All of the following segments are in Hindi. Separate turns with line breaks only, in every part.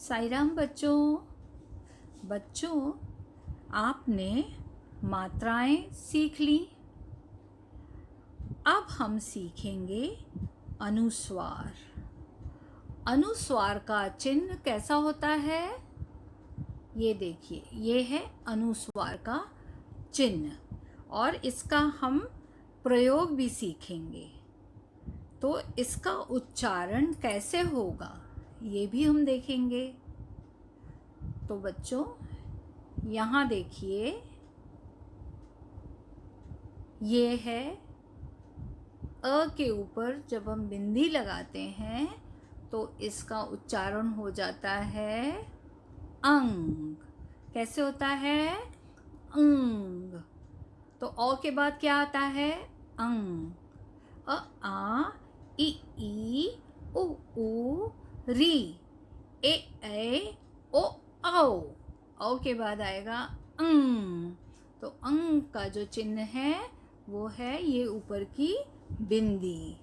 साई राम बच्चों। बच्चों, आपने मात्राएं सीख ली। अब हम सीखेंगे अनुस्वार। अनुस्वार का चिन्ह कैसा होता है? ये देखिए, ये है अनुस्वार का चिन्ह और इसका हम प्रयोग भी सीखेंगे। तो इसका उच्चारण कैसे होगा ये भी हम देखेंगे। तो बच्चों, यहाँ देखिए, ये है अ के ऊपर जब हम बिंदी लगाते हैं तो इसका उच्चारण हो जाता है अंग। कैसे होता है? अंग। तो अ के बाद क्या आता है? अंग। अ आ इ ई उ ऊ री ए ऐ ओ औ। औ के बाद आएगा अंग। तो अंग का जो चिन्ह है वो है ये ऊपर की बिंदी।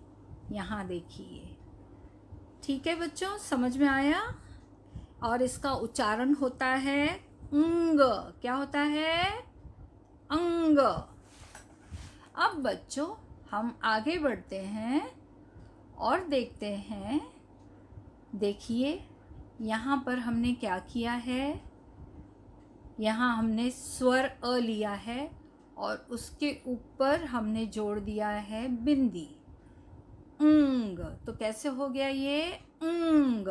यहाँ देखिए। ठीक है बच्चों, समझ में आया? और इसका उच्चारण होता है अंग। क्या होता है? अंग। अब बच्चों, हम आगे बढ़ते हैं और देखते हैं। देखिए, यहाँ पर हमने क्या किया है? यहाँ हमने स्वर अ लिया है और उसके ऊपर हमने जोड़ दिया है बिंदी अंग। तो कैसे हो गया ये? अंग।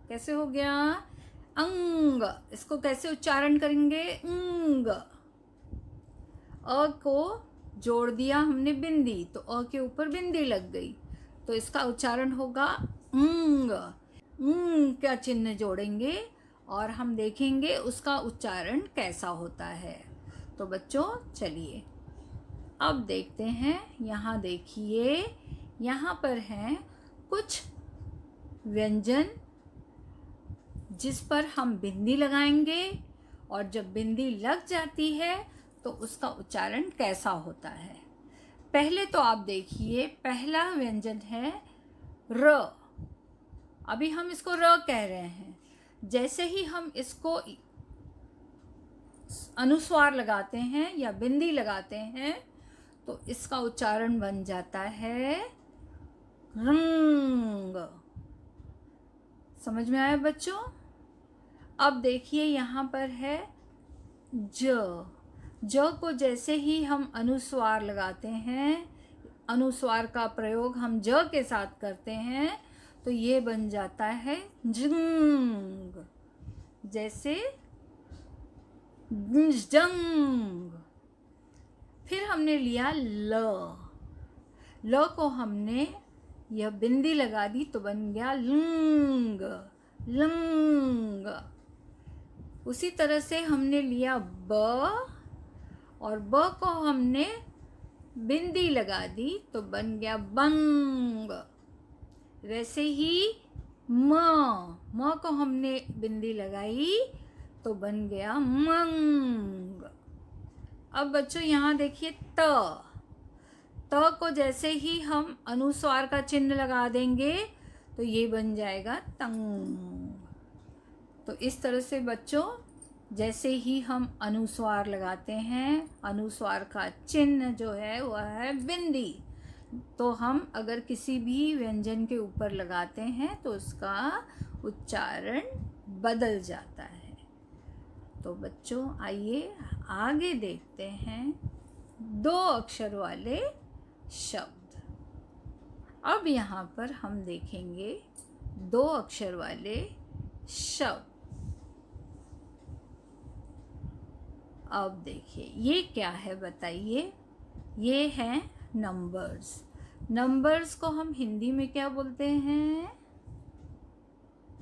कैसे हो गया? अंग। इसको कैसे उच्चारण करेंगे? अंग। अ को जोड़ दिया हमने बिंदी, तो अ के ऊपर बिंदी लग गई, तो इसका उच्चारण होगा अंग। का चिन्ह जोड़ेंगे और हम देखेंगे उसका उच्चारण कैसा होता है। तो बच्चों, चलिए अब देखते हैं। यहाँ देखिए, यहाँ पर हैं कुछ व्यंजन जिस पर हम बिंदी लगाएंगे और जब बिंदी लग जाती है तो उसका उच्चारण कैसा होता है। पहले तो आप देखिए, पहला व्यंजन है र। अभी हम इसको र कह रहे हैं। जैसे ही हम इसको अनुस्वार लगाते हैं या बिंदी लगाते हैं तो इसका उच्चारण बन जाता है रंग। समझ में आया बच्चों? अब देखिए, यहाँ पर है ज। ज को जैसे ही हम अनुस्वार लगाते हैं, अनुस्वार का प्रयोग हम ज के साथ करते हैं तो ये बन जाता है जंग। जैसे जंग। फिर हमने लिया ल। ल को हमने यह बिंदी लगा दी तो बन गया लंग। लंग। उसी तरह से हमने लिया ब और ब को हमने बिंदी लगा दी तो बन गया बंग। वैसे ही म को हमने बिंदी लगाई तो बन गया मंग। अब बच्चों, यहाँ देखिए त को जैसे ही हम अनुस्वार का चिन्ह लगा देंगे तो ये बन जाएगा तंग। तो इस तरह से बच्चों, जैसे ही हम अनुस्वार लगाते हैं, अनुस्वार का चिन्ह जो है वह है बिंदी, तो हम अगर किसी भी व्यंजन के ऊपर लगाते हैं तो उसका उच्चारण बदल जाता है। तो बच्चों, आइए आगे देखते हैं 2 अक्षर वाले शब्द। अब यहाँ पर हम देखेंगे 2 अक्षर वाले शब्द। अब देखिए, ये क्या है बताइए? ये हैं नंबर्स। नंबर्स को हम हिंदी में क्या बोलते हैं?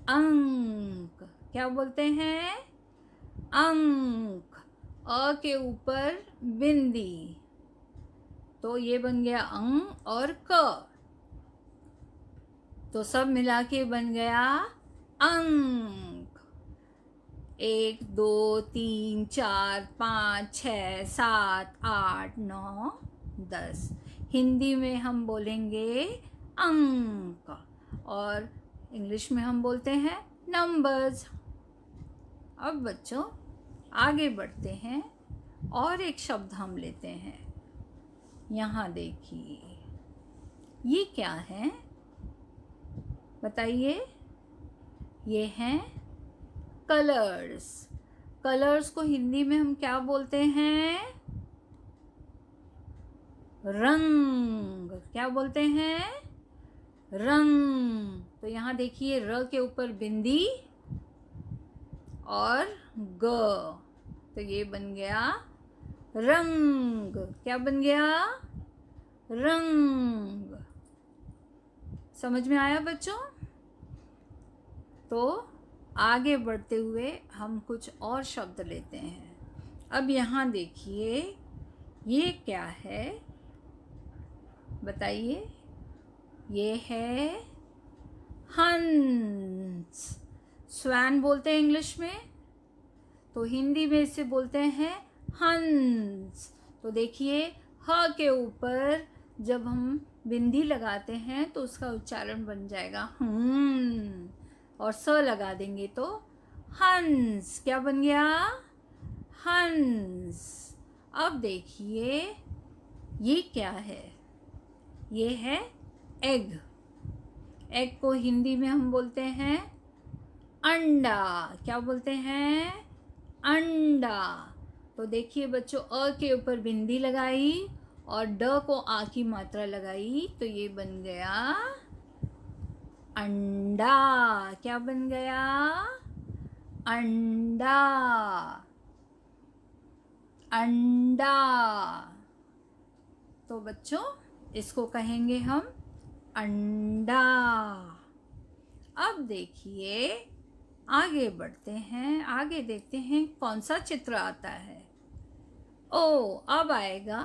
अंक। क्या बोलते हैं? अंक। अ के ऊपर बिंदी, तो ये बन गया अंग और क, तो सब मिला के बन गया अंक। 1 2 3 4 5 6 7 8 9 10। हिंदी में हम बोलेंगे अंक और इंग्लिश में हम बोलते हैं नंबर्स। अब बच्चों आगे बढ़ते हैं और एक शब्द हम लेते हैं। यहाँ देखिए, ये क्या है बताइए? ये हैं कलर्स। कलर्स को हिंदी में हम क्या बोलते हैं? रंग। क्या बोलते हैं? रंग। तो यहाँ देखिए, र के ऊपर बिंदी और ग, तो ये बन गया रंग। क्या बन गया? रंग। समझ में आया बच्चों? तो आगे बढ़ते हुए हम कुछ और शब्द लेते हैं। अब यहाँ देखिए, ये क्या है बताइए? ये है हंस। स्वैन बोलते हैं इंग्लिश में, तो हिंदी में इसे बोलते हैं हंस। तो देखिए, ह के ऊपर जब हम बिंदी लगाते हैं तो उसका उच्चारण बन जाएगा और स लगा देंगे तो हंस। क्या बन गया? हंस। अब देखिए, ये क्या है? ये है एग। एग को हिंदी में हम बोलते हैं अंडा। क्या बोलते हैं? अंडा। तो देखिए बच्चों, अ के ऊपर बिंदी लगाई और ड को आ की मात्रा लगाई तो ये बन गया अंडा। क्या बन गया? अंडा। अंडा। तो बच्चों, इसको कहेंगे हम अंडा। अब देखिए, आगे बढ़ते हैं, आगे देखते हैं कौन सा चित्र आता है। ओ, अब आएगा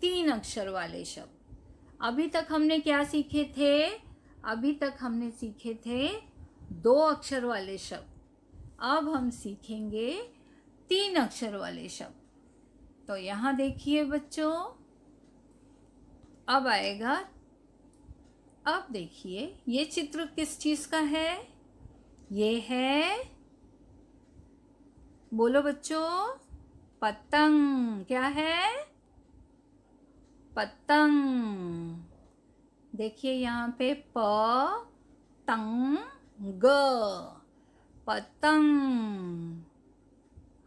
3 अक्षर वाले शब्द। अभी तक हमने क्या सीखे थे? अभी तक हमने सीखे थे 2 अक्षर वाले शब्द। अब हम सीखेंगे 3 अक्षर वाले शब्द। तो यहाँ देखिए बच्चों, अब आएगा, अब देखिए ये चित्र किस चीज का है? ये है, बोलो बच्चों, पतंग। क्या है? पतंग। देखिए यहाँ पे प तंग ग, पतंग।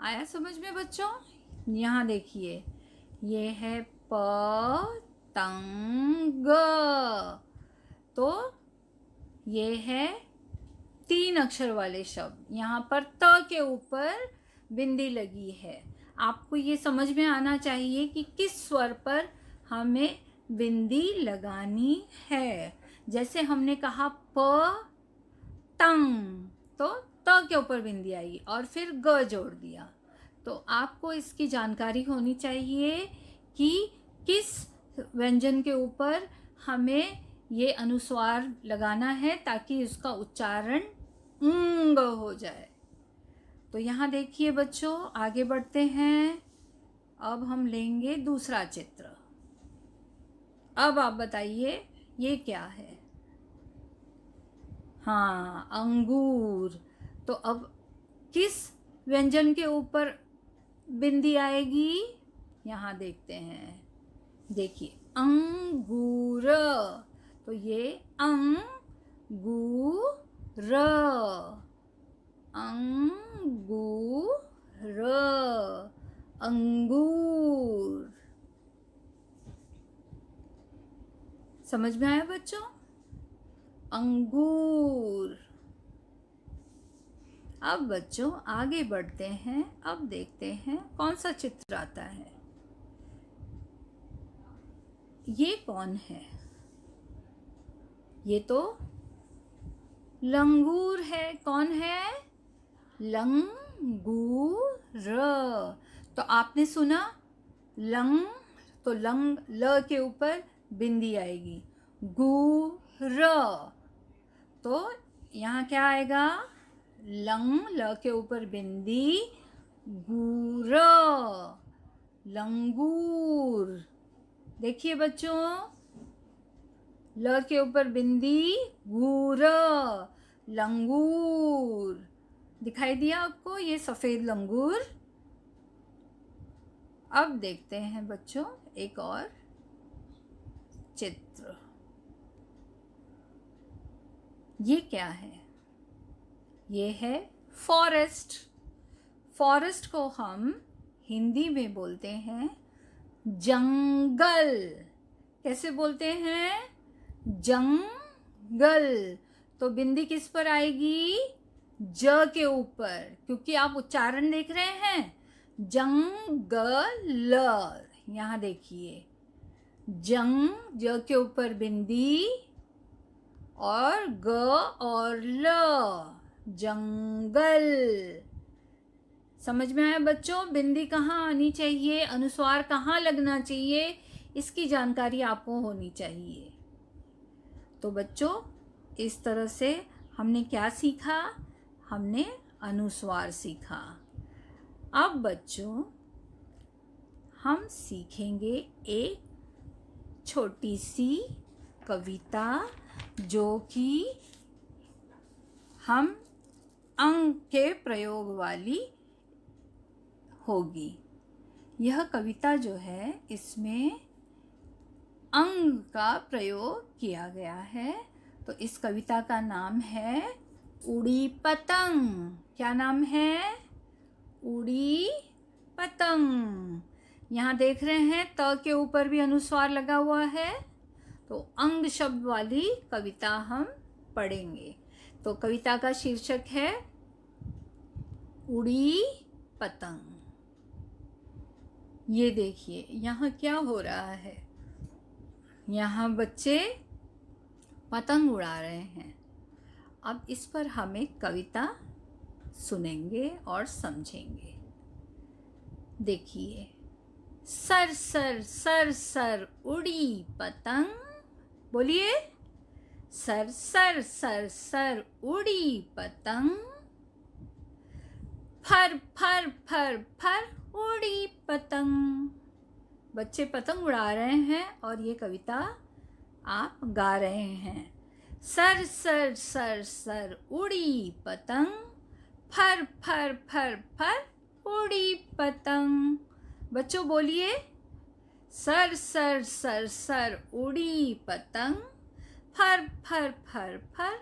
आया समझ में बच्चों? यहाँ देखिए, ये है पतंग। तो ये है 3 अक्षर वाले शब्द। यहाँ पर त के ऊपर बिंदी लगी है। आपको ये समझ में आना चाहिए कि किस स्वर पर हमें बिंदी लगानी है। जैसे हमने कहा प तंग, तो त के ऊपर बिंदी आई और फिर ग जोड़ दिया। तो आपको इसकी जानकारी होनी चाहिए कि किस व्यंजन के ऊपर हमें ये अनुस्वार लगाना है ताकि उसका उच्चारण ऊंग हो जाए। तो यहाँ देखिए बच्चों, आगे बढ़ते हैं। अब हम लेंगे दूसरा चित्र। अब आप बताइए ये क्या है? हाँ, अंगूर। तो अब किस व्यंजन के ऊपर बिंदी आएगी? यहाँ देखते हैं, देखिए अंगूर। तो ये अंगूर, अंगूर, अंगूर। समझ में आया बच्चों? अंगूर। अब बच्चों आगे बढ़ते हैं। अब देखते हैं कौन सा चित्र आता है। ये कौन है? ये तो लंगूर है। कौन है? लंगूर। तो आपने सुना लंग, तो लंग ल के ऊपर बिंदी आएगी। गूर, तो यहाँ क्या आएगा? लंग, ल के ऊपर बिंदी, गूर, लंगूर। देखिए बच्चों, ल के ऊपर बिंदी, गूर, लंगूर। दिखाई दिया आपको ये सफ़ेद लंगूर? अब देखते हैं बच्चों एक और चित्र। ये क्या है? ये है फॉरेस्ट। फॉरेस्ट को हम हिंदी में बोलते हैं जंगल। कैसे बोलते हैं? जंगल। तो बिंदी किस पर आएगी? ज के ऊपर, क्योंकि आप उच्चारण देख रहे हैं जंगल। यहाँ देखिए ज के ऊपर बिंदी और ग और ल, जंगल। समझ में आया बच्चों? बिंदी कहाँ आनी चाहिए, अनुस्वार कहाँ लगना चाहिए, इसकी जानकारी आपको होनी चाहिए। तो बच्चों इस तरह से हमने क्या सीखा? हमने अनुस्वार सीखा। अब बच्चों हम सीखेंगे एक छोटी सी कविता जो कि हम अंग के प्रयोग वाली होगी। यह कविता जो है इसमें अंग का प्रयोग किया गया है। तो इस कविता का नाम है उड़ी पतंग। क्या नाम है? उड़ी पतंग। यहाँ देख रहे हैं त के ऊपर भी अनुस्वार लगा हुआ है। तो अंग शब्द वाली कविता हम पढ़ेंगे। तो कविता का शीर्षक है उड़ी पतंग। ये देखिए यहाँ क्या हो रहा है? यहाँ बच्चे पतंग उड़ा रहे हैं। अब इस पर हम एक कविता सुनेंगे और समझेंगे। देखिए, सर सर सर सर उड़ी पतंग। बोलिए, सर सर सर सर उड़ी पतंग, फर फर फर फर उड़ी पतंग। बच्चे पतंग उड़ा रहे हैं और ये कविता आप गा रहे हैं। सर सर सर सर उड़ी पतंग, फर फर फर फर उड़ी पतंग। बच्चों बोलिए, सर सर सर सर उड़ी पतंग, फर फर फर फर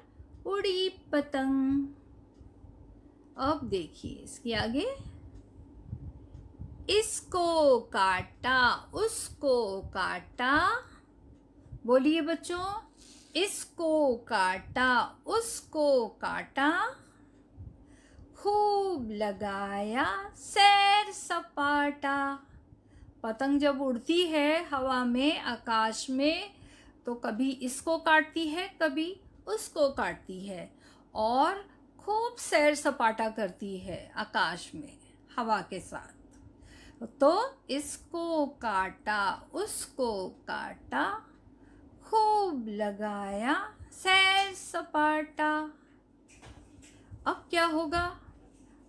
उड़ी पतंग। अब देखिए इसके आगे, इसको काटा उसको काटा। बोलिए बच्चों, इसको काटा उसको काटा, खूब लगाया सैर सपाटा। पतंग जब उड़ती है हवा में, आकाश में, तो कभी इसको काटती है कभी उसको काटती है और खूब सैर सपाटा करती है आकाश में हवा के साथ। तो इसको काटा उसको काटा, खूब लगाया सैर सपाटा। अब क्या होगा?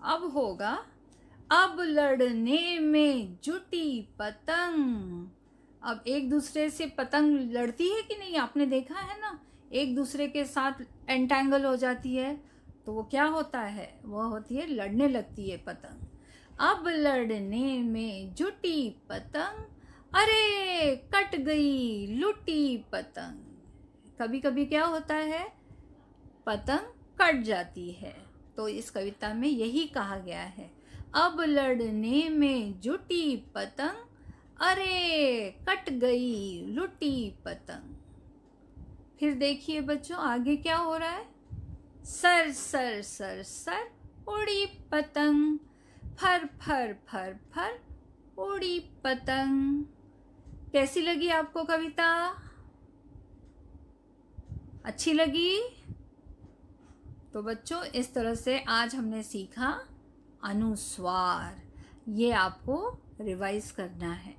अब होगा, अब लड़ने में जुटी पतंग। अब एक दूसरे से पतंग लड़ती है कि नहीं? आपने देखा है ना, एक दूसरे के साथ एंटेंगल हो जाती है तो वो क्या होता है? वो होती है, लड़ने लगती है पतंग। अब लड़ने में जुटी पतंग, अरे कट गई लुटी पतंग। कभी कभी क्या होता है? पतंग कट जाती है। तो इस कविता में यही कहा गया है, अब लड़ने में जुटी पतंग, अरे कट गई लुटी पतंग। फिर देखिए बच्चों आगे क्या हो रहा है? सर सर सर सर उड़ी पतंग, फर फर फर फर उड़ी पतंग। कैसी लगी आपको कविता? अच्छी लगी? तो बच्चों इस तरह से आज हमने सीखा अनुस्वार। ये आपको रिवाइज करना है।